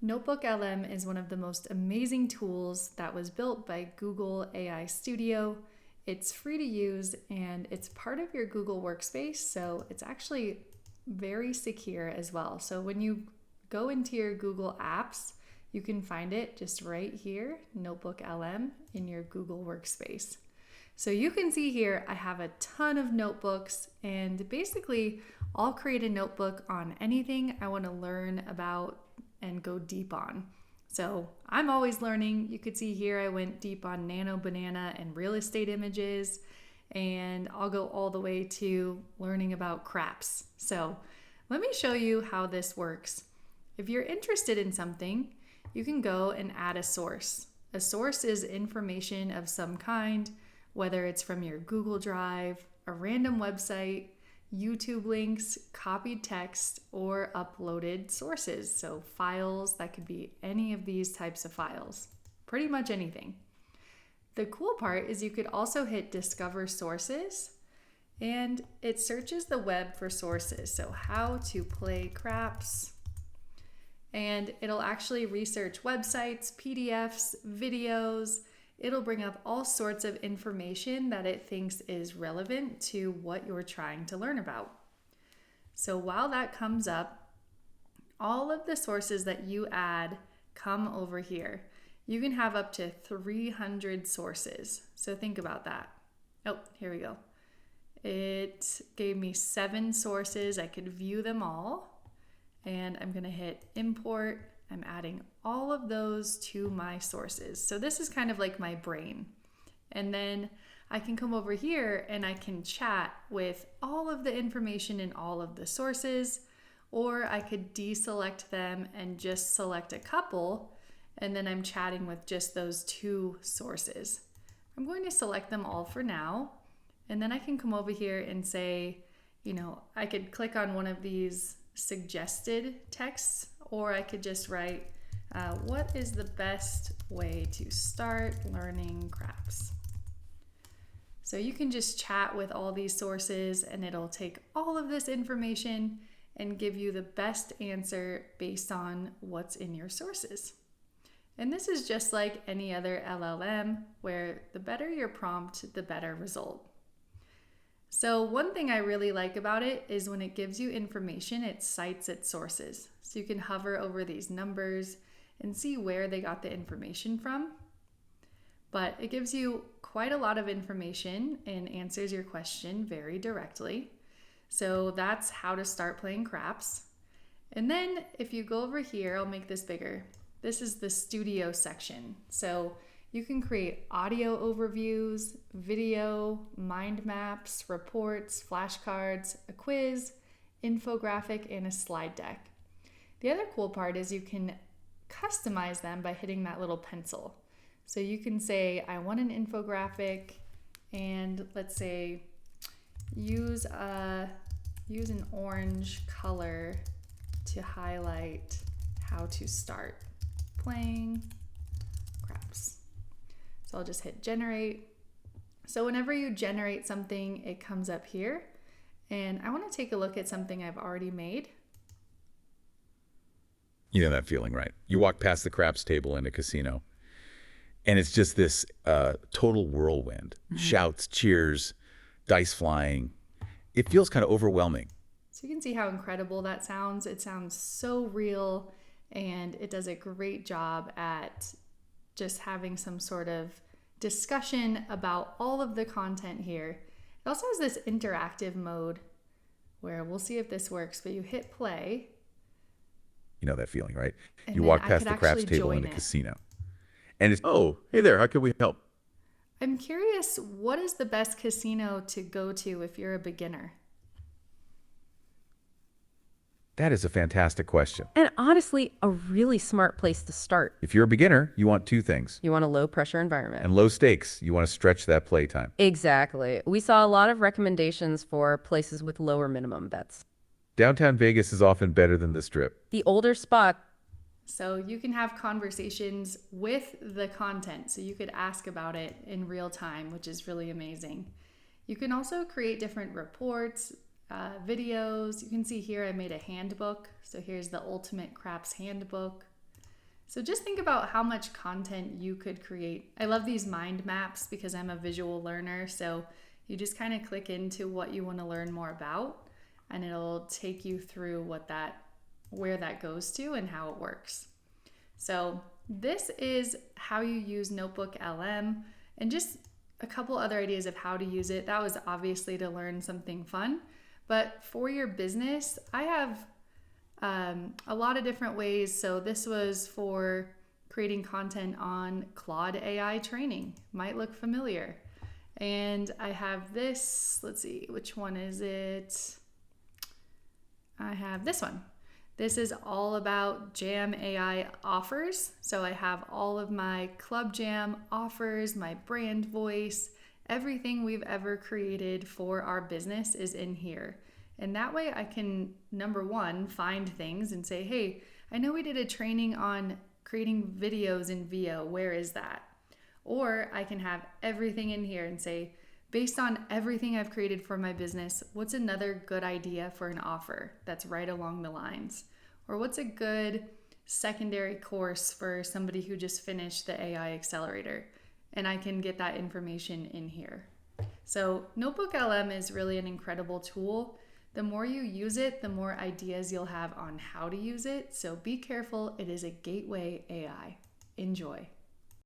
Notebook LM is one of the most amazing tools that was built by Google AI Studio. It's free to use and it's part of your Google Workspace, so it's actually very secure as well. So when you go into your Google Apps, you can find it just right here, Notebook LM, in your Google Workspace. So you can see here, I have a ton of notebooks, and basically I'll create a notebook on anything I want to learn about and go deep on. So I'm always learning. You could see here I went deep on nano banana and real estate images, and I'll go all the way to learning about craps. So let me show you how this works. If you're interested in something, you can go and add a source. A source is information of some kind, whether it's from your Google Drive, a random website, YouTube links, copied text, or uploaded sources. So files, that could be any of these types of files, pretty much anything. The cool part is you could also hit Discover Sources, and it searches the web for sources. So how to play craps, and it'll actually research websites, PDFs, videos. It'll bring up all sorts of information that it thinks is relevant to what you're trying to learn about. So while that comes up, all of the sources that you add come over here. You can have up to 300 sources. So think about that. Oh, here we go. It gave me 7 sources. I could view them all. And I'm gonna hit import. I'm adding all of those to my sources. So this is kind of like my brain. And then I can come over here and I can chat with all of the information in all of the sources, or I could deselect them and just select a couple, and then I'm chatting with just those 2 sources. I'm going to select them all for now, and then I can come over here and say, I could click on one of these suggested texts, or I could just write, what is the best way to start learning craps? So you can just chat with all these sources and it'll take all of this information and give you the best answer based on what's in your sources. And this is just like any other LLM, where the better your prompt, the better result. So one thing I really like about it is when it gives you information, it cites its sources. So you can hover over these numbers and see where they got the information from. But it gives you quite a lot of information and answers your question very directly. So that's how to start playing craps. And then if you go over here, I'll make this bigger. This is the studio section. So you can create audio overviews, video, mind maps, reports, flashcards, a quiz, infographic, and a slide deck. The other cool part is you can customize them by hitting that little pencil. So you can say, I want an infographic, and let's say use an orange color to highlight how to start playing craps. So I'll just hit generate. So whenever you generate something, it comes up here. And I want to take a look at something I've already made. You know that feeling, right? You walk past the craps table in a casino, and it's just this total whirlwind. Shouts, cheers, dice flying. It feels kind of overwhelming. So you can see how incredible that sounds. It sounds so real, and it does a great job at just having some sort of discussion about all of the content here. It also has this interactive mode where we'll see if this works, but you hit play. You know that feeling, right? And you then walk I past could the craps actually table in join a it. casino. And it's, oh, hey there, how can we help? I'm curious, what is the best casino to go to if you're a beginner? That is a fantastic question. And honestly, a really smart place to start. If you're a beginner, you want 2 things. You want a low pressure environment. And low stakes, you want to stretch that playtime. Exactly. We saw a lot of recommendations for places with lower minimum bets. Downtown Vegas is often better than the Strip. The older spot. So you can have conversations with the content. So you could ask about it in real time, which is really amazing. You can also create different reports, videos. You can see here I made a handbook. So here's the Ultimate Craps Handbook. So just think about how much content you could create. I love these mind maps because I'm a visual learner. So you just kind of click into what you want to learn more about, and it'll take you through where that goes to and how it works. So this is how you use Notebook LM, and just a couple other ideas of how to use it. That was obviously to learn something fun, but for your business, I have a lot of different ways. So this was for creating content on Claude AI training. Might look familiar. And I have this, let's see, which one is it? I have this one. This is all about Jam AI offers. So I have all of my Club Jam offers, my brand voice, everything we've ever created for our business is in here. And that way I can, number one, find things and say, hey, I know we did a training on creating videos in VO. Where is that? Or I can have everything in here and say, based on everything I've created for my business, what's another good idea for an offer that's right along the lines? Or what's a good secondary course for somebody who just finished the AI accelerator? And I can get that information in here. So Notebook LM is really an incredible tool. The more you use it, the more ideas you'll have on how to use it. So be careful, it is a gateway AI. Enjoy.